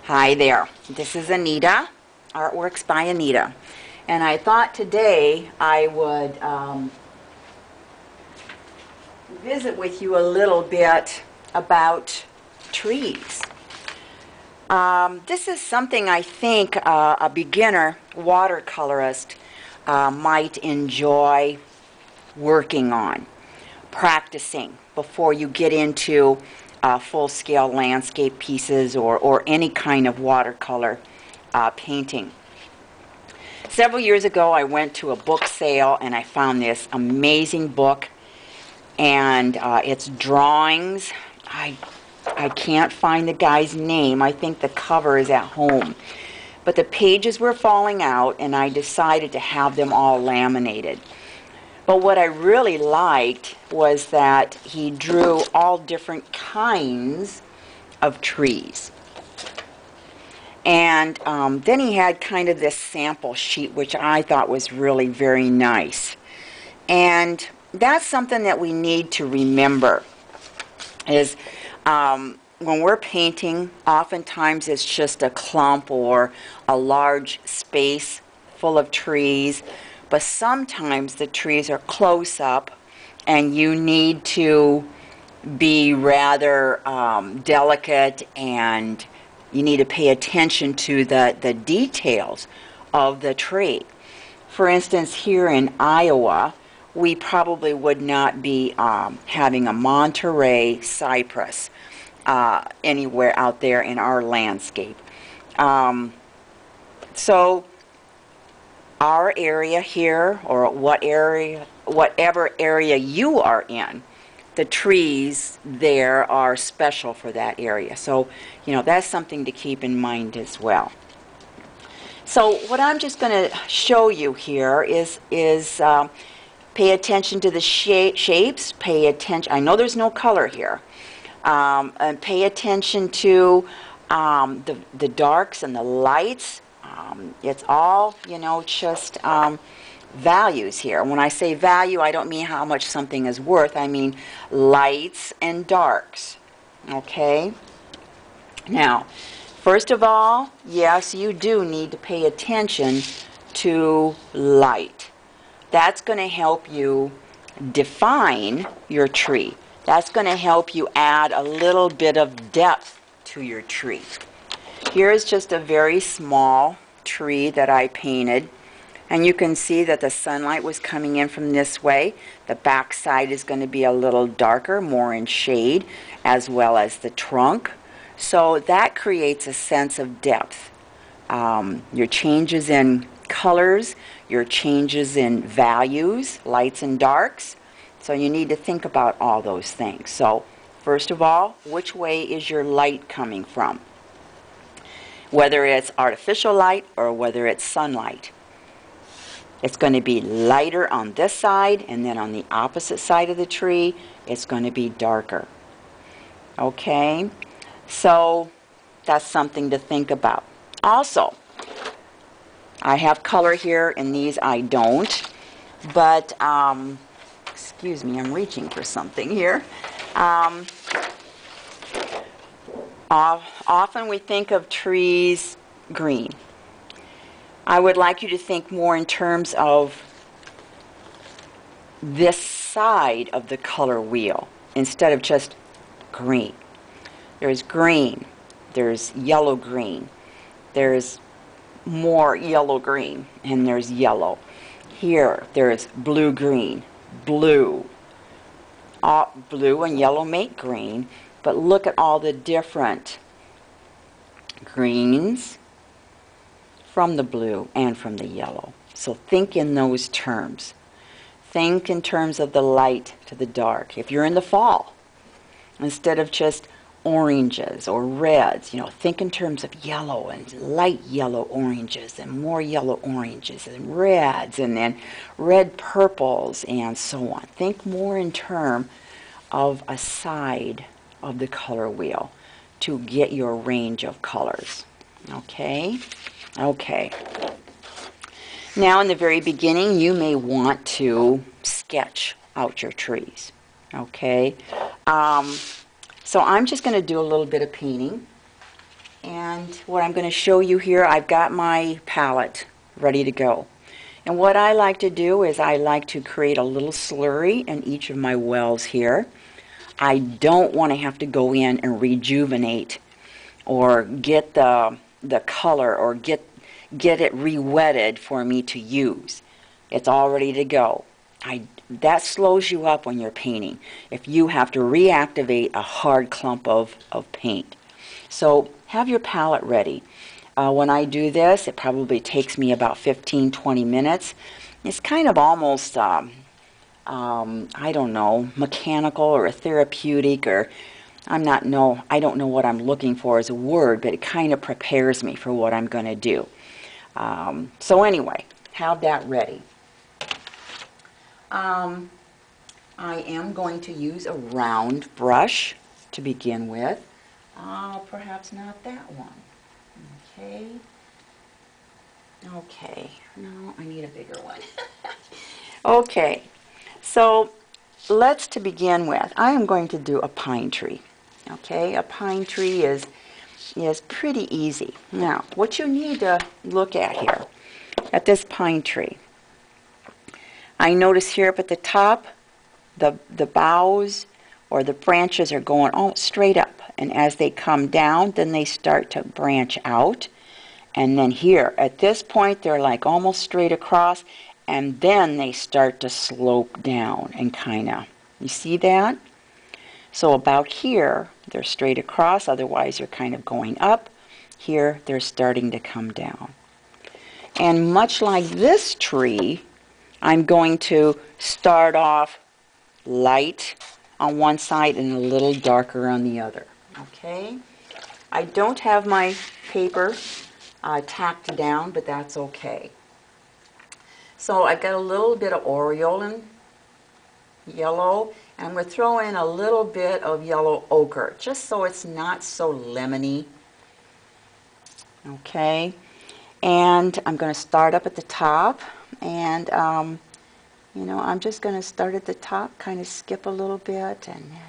Hi there, this is Anita, Artworks by Anita, and I thought today I would visit with you a little bit about trees. This is something I think a beginner watercolorist might enjoy working on, practicing before you get into full-scale landscape pieces or any kind of watercolor painting. Several years ago I went to a book sale and I found this amazing book, and it's drawings. I can't find the guy's name. I think the cover is at home. But the pages were falling out and I decided to have them all laminated. But what I really liked was that he drew all different kinds of trees. And then he had kind of this sample sheet, which I thought was really very nice. And that's something that we need to remember, is when we're painting, oftentimes it's just a clump or a large space full of trees. But sometimes the trees are close up and you need to be rather delicate, and you need to pay attention to the details of the tree. For instance, here in Iowa, we probably would not be having a Monterey cypress anywhere out there in our landscape. So our area here, or whatever area you are in, the trees there are special for that area. So, that's something to keep in mind as well. So what I'm just going to show you here is pay attention to the shapes, pay attention. I know there's no color here. And pay attention to the darks and the lights. It's all, just values here. When I say value, I don't mean how much something is worth. I mean lights and darks. Okay? Now, first of all, yes, you do need to pay attention to light. That's going to help you define your tree. That's going to help you add a little bit of depth to your tree. Here's just a very small tree that I painted, and you can see that the sunlight was coming in from this way. The back side is going to be a little darker, more in shade, as well as the trunk. So that creates a sense of depth. Your changes in colors, your changes in values, lights and darks. So you need to think about all those things. So first of all, which way is your light coming from? Whether it's artificial light or whether it's sunlight. It's going to be lighter on this side, and then on the opposite side of the tree, it's going to be darker. Okay? So that's something to think about. Also, I have color here, and these I don't. But, excuse me, I'm reaching for something here. Often we think of trees green. I would like you to think more in terms of this side of the color wheel instead of just green. There's green, there's yellow-green, there's more yellow-green, and there's yellow. Here, there's blue-green, blue. Blue and yellow make green, but look at all the different greens from the blue and from the yellow. So think in those terms. Think in terms of the light to the dark. If you're in the fall, instead of just oranges or reds, think in terms of yellow and light yellow oranges and more yellow oranges and reds and then red purples and so on. Think more in terms of a side of the color wheel to get your range of colors. Okay? Okay. Now in the very beginning, you may want to sketch out your trees. Okay? So I'm just going to do a little bit of painting. And what I'm going to show you here, I've got my palette ready to go. And what I like to do is I like to create a little slurry in each of my wells here. I don't want to have to go in and rejuvenate or get the color or get it re-wetted for me to use. It's all ready to go. That slows you up when you're painting if you have to reactivate a hard clump of paint. So have your palette ready. When I do this, it probably takes me about 15-20 minutes. It's kind of almost, I don't know, mechanical or therapeutic, or I don't know what I'm looking for as a word, but it kind of prepares me for what I'm going to do. So anyway, have that ready. I am going to use a round brush to begin with. Perhaps not that one. Okay. Okay. No, I need a bigger one. Okay. So let's to begin with. I am going to do a pine tree. Okay. A pine tree is pretty easy. Now, what you need to look at here, at this pine tree, I notice here up at the top, the boughs or the branches are going all straight up. And as they come down, then they start to branch out. And then here, at this point, they're like almost straight across. And then they start to slope down and kind of, you see that? So about here, they're straight across. Otherwise, you're kind of going up. Here, they're starting to come down. And much like this tree, I'm going to start off light on one side and a little darker on the other. Okay? I don't have my paper tacked down, but that's okay. So I've got a little bit of aureolin yellow, and I'm going to throw in a little bit of yellow ochre, just so it's not so lemony. Okay? And I'm going to start up at the top, and you know, I'm just going to start at the top, kind of skip a little bit, and then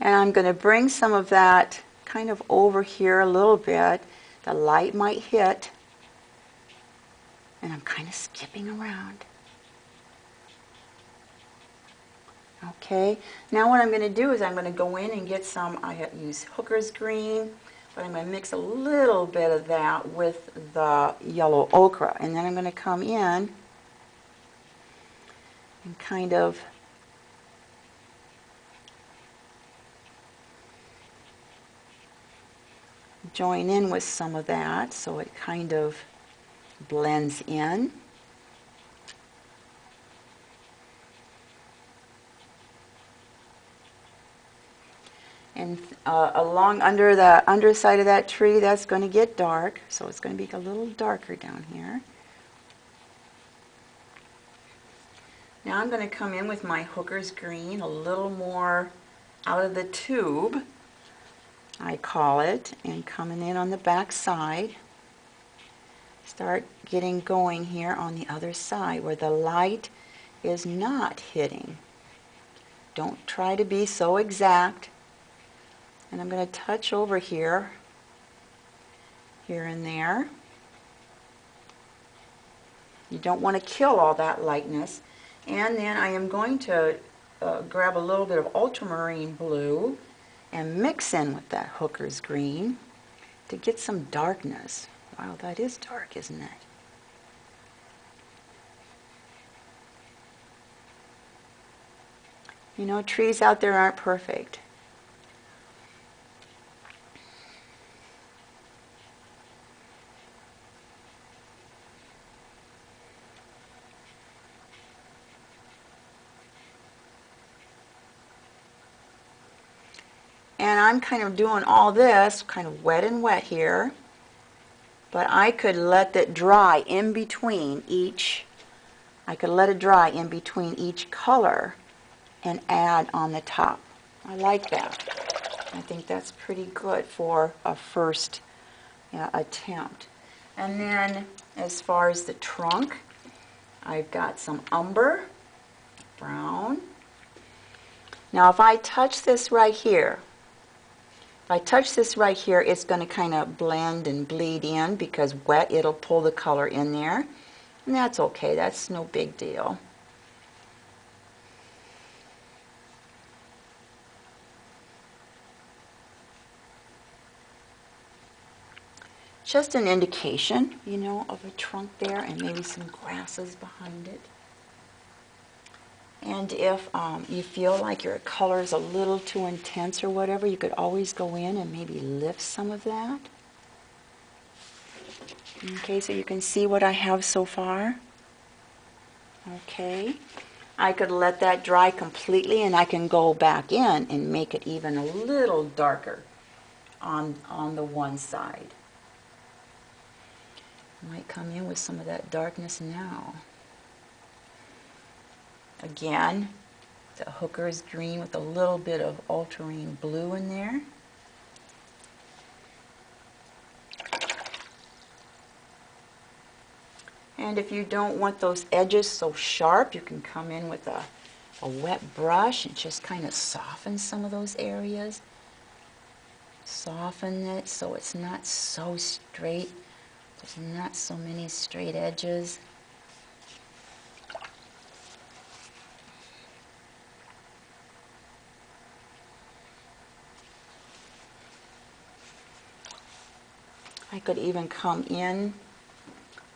I'm going to bring some of that kind of over here a little bit. The light might hit, and I'm kind of skipping around. Okay, now what I'm going to do is I'm going to go in and get some, I use Hooker's green, but I'm going to mix a little bit of that with the yellow ochre. And then I'm going to come in and kind of join in with some of that so it kind of blends in. And along under the underside of that tree, that's going to get dark, so it's going to be a little darker down here. Now I'm going to come in with my Hooker's green, a little more out of the tube, I call it, and coming in on the back side. Start getting going here on the other side where the light is not hitting. Don't try to be so exact. And I'm going to touch over here and there. You don't want to kill all that lightness. And then I am going to grab a little bit of ultramarine blue and mix in with that Hooker's green to get some darkness. Wow, that is dark, isn't it? You know, trees out there aren't perfect. And I'm kind of doing all this, kind of wet and wet here, but I could let it dry in between each, I could let it dry in between each color and add on the top. I like that. I think that's pretty good for a first attempt. And then as far as the trunk, I've got some umber, brown. Now if I touch this right here, it's going to kind of blend and bleed in because wet, it'll pull the color in there. And that's okay, that's no big deal. Just an indication, you know, of a trunk there and maybe some grasses behind it. And if you feel like your color is a little too intense or whatever, you could always go in and maybe lift some of that. Okay, so you can see what I have so far. Okay, I could let that dry completely and I can go back in and make it even a little darker on the one side. Might come in with some of that darkness now. Again, the hooker's green with a little bit of ultramarine blue in there. And if you don't want those edges so sharp, you can come in with a wet brush and just kind of soften some of those areas. Soften it so it's not so straight. There's not so many straight edges. I could even come in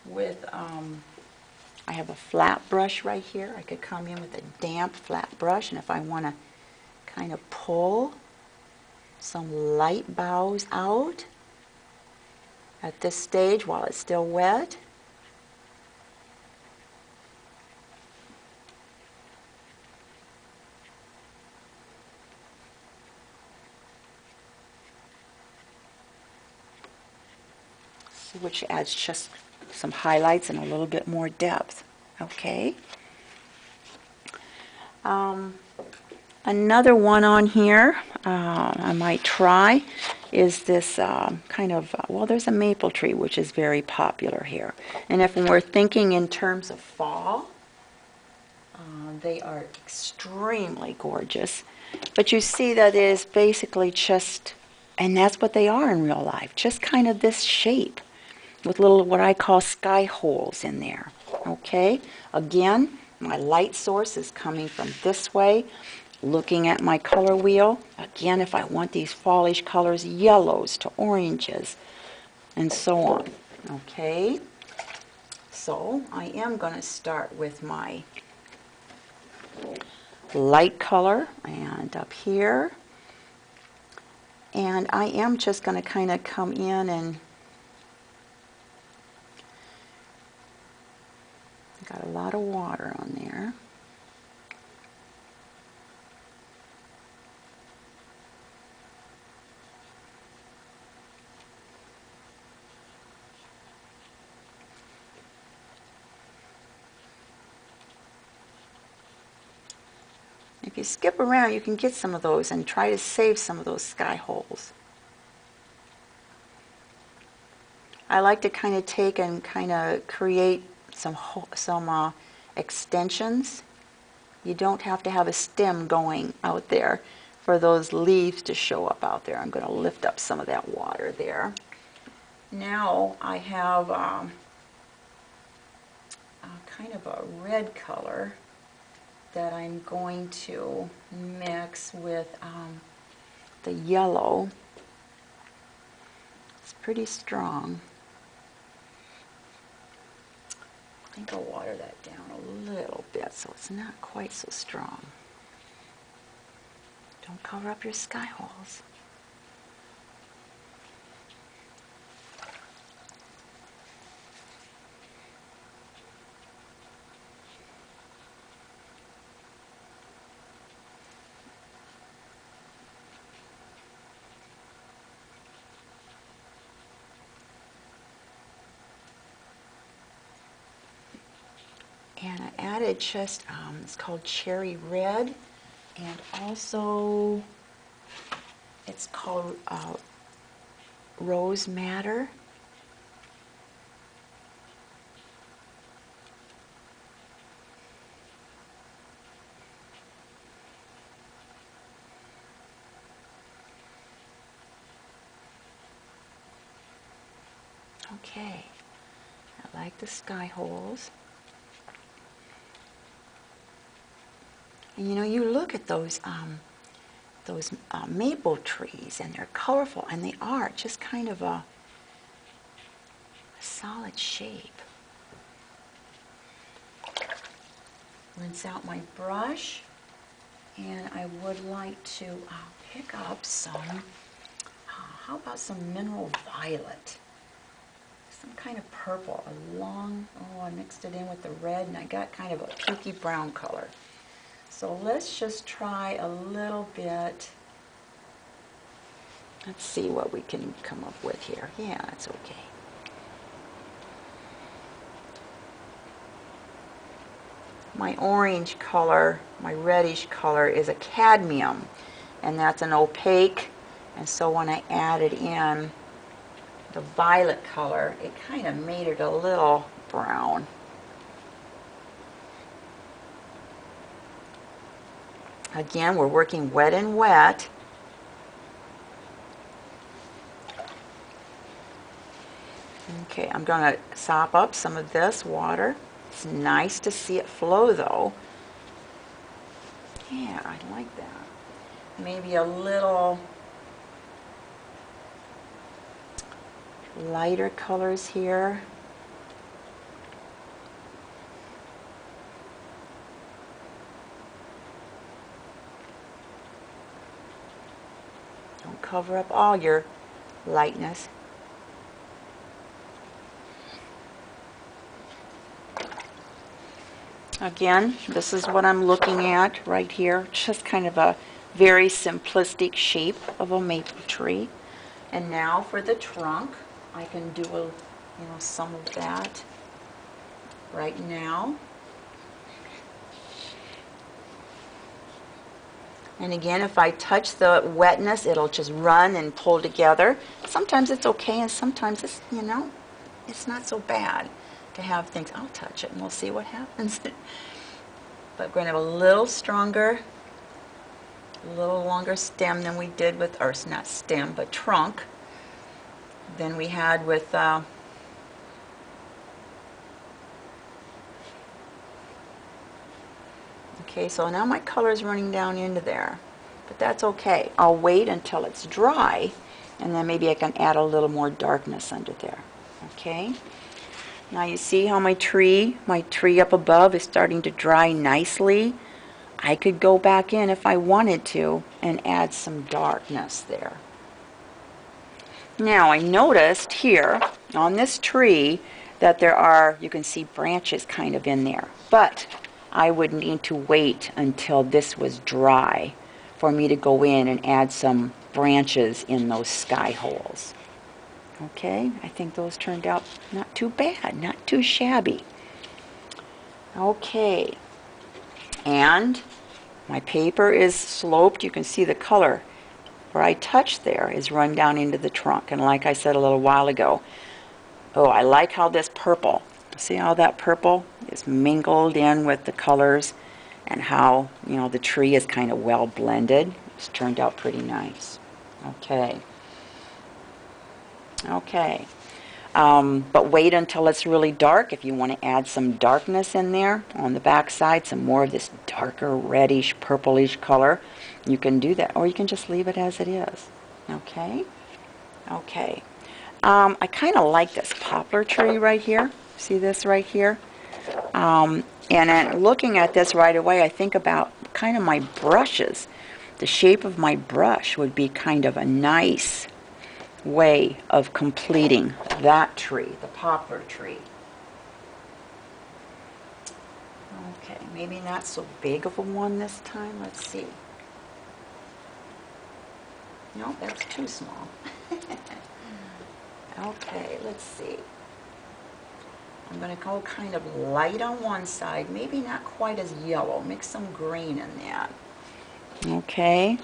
with, I have a flat brush right here. I could come in with a damp flat brush, and if I want to kind of pull some light boughs out at this stage while it's still wet. Which adds just some highlights and a little bit more depth. Okay. Another one on here I might try is this kind of, well, there's a maple tree, which is very popular here. And if we're thinking in terms of fall, they are extremely gorgeous. But you see that it is basically just, and that's what they are in real life, just kind of this shape with little what I call sky holes in there. Okay, again, my light source is coming from this way. Looking at my color wheel, again, if I want these fallish colors, yellows to oranges, and so on. Okay, so I am going to start with my light color and up here, and I am just going to kind of come in and got a lot of water on there. If you skip around, you can get some of those and try to save some of those sky holes. I like to kind of take and kind of create some extensions. You don't have to have a stem going out there for those leaves to show up out there. I'm going to lift up some of that water there. Now I have kind of a red color that I'm going to mix with the yellow. It's pretty strong. I think I'll water that down a little bit so it's not quite so strong. Don't cover up your sky holes. And I added just, it's called cherry red, and also it's called rose madder. Okay, I like the sky holes. And you know, you look at those maple trees, and they're colorful, and they are just kind of a solid shape. Rinse out my brush, and I would like to pick up some, how about some mineral violet? Some kind of purple, a long, I mixed it in with the red, and I got kind of a pinky brown color. So let's just try a little bit. Let's see what we can come up with here. Yeah, that's okay. My orange color, my reddish color, is a cadmium, and that's an opaque, and so when I added in the violet color, it kind of made it a little brown. Again, we're working wet and wet. Okay, I'm going to sop up some of this water. It's nice to see it flow, though. Yeah, I like that. Maybe a little lighter colors here. Don't cover up all your lightness. Again, this is what I'm looking at right here. Just kind of a very simplistic shape of a maple tree. And now for the trunk, I can do some of that right now. And again, if I touch the wetness, it'll just run and pull together. Sometimes it's okay, and sometimes it's, it's not so bad to have things. I'll touch it, and we'll see what happens. But we're going to have a little stronger, a little longer stem than we did with, or not stem, but trunk, than we had with okay, so now my color is running down into there, but that's okay. I'll wait until it's dry, and then maybe I can add a little more darkness under there. Okay, now you see how my tree up above is starting to dry nicely. I could go back in if I wanted to and add some darkness there. Now I noticed here on this tree that there are, you can see branches kind of in there, but I would need to wait until this was dry for me to go in and add some branches in those sky holes. Okay, I think those turned out not too bad, not too shabby. Okay, and my paper is sloped. You can see the color where I touched there is run down into the trunk. And like I said a little while ago, oh, I like how this purple, see how that purple is mingled in with the colors, and how, the tree is kind of well blended. It's turned out pretty nice. Okay. Okay. But wait until it's really dark. If you want to add some darkness in there on the back side, some more of this darker reddish, purplish color, you can do that. Or you can just leave it as it is. Okay? Okay. I kind of like this poplar tree right here. See this right here? And then looking at this right away, I think about kind of my brushes. The shape of my brush would be kind of a nice way of completing that tree, the poplar tree. Okay, maybe not so big of a one this time. Let's see. No, that's too small. Okay, let's see. I'm going to go kind of light on one side, maybe not quite as yellow. Mix some green in that. Okay.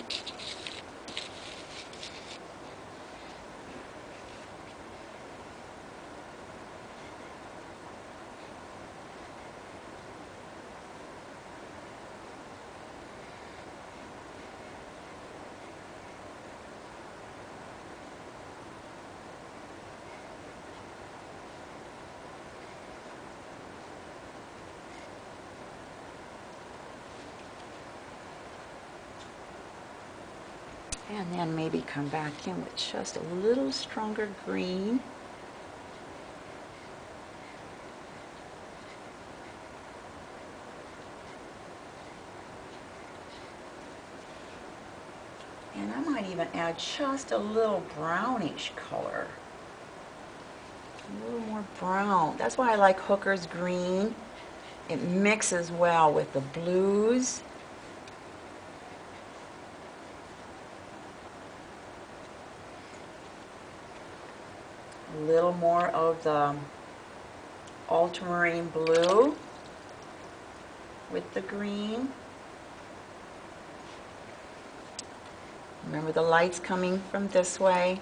And then maybe come back in with just a little stronger green. And I might even add just a little brownish color. A little more brown. That's why I like Hooker's green. It mixes well with the blues. A little more of the ultramarine blue with the green. Remember the light's coming from this way.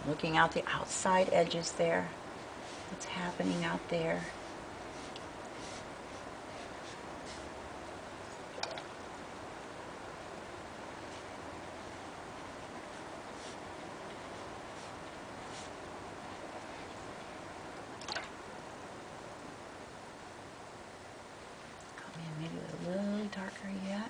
Looking out the outside edges there. What's happening out there? Come in maybe a little darker yet.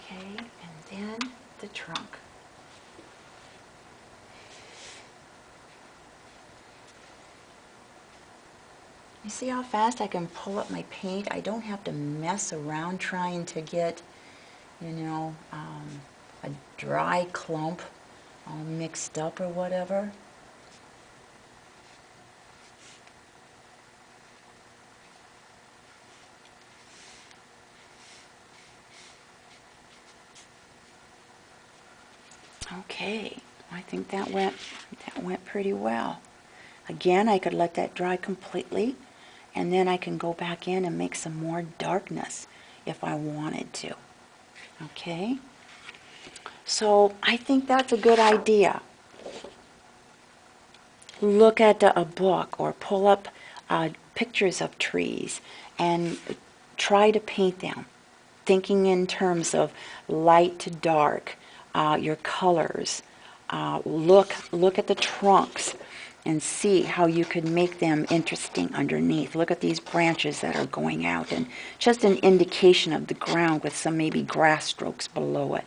Okay, and then the trunk. You see how fast I can pull up my paint? I don't have to mess around trying to get, you know, a dry clump all mixed up or whatever. Okay, I think that went pretty well. Again, I could let that dry completely, and then I can go back in and make some more darkness if I wanted to. Okay? So I think that's a good idea. Look at a book or pull up pictures of trees and try to paint them, thinking in terms of light to dark, your colors. Look at the trunks and see how you could make them interesting underneath. Look at these branches that are going out, and just an indication of the ground with some maybe grass strokes below it.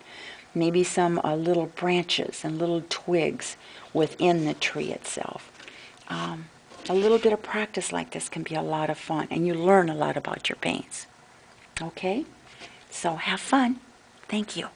Maybe some little branches and little twigs within the tree itself. A little bit of practice like this can be a lot of fun, and you learn a lot about your paints. Okay? So have fun. Thank you.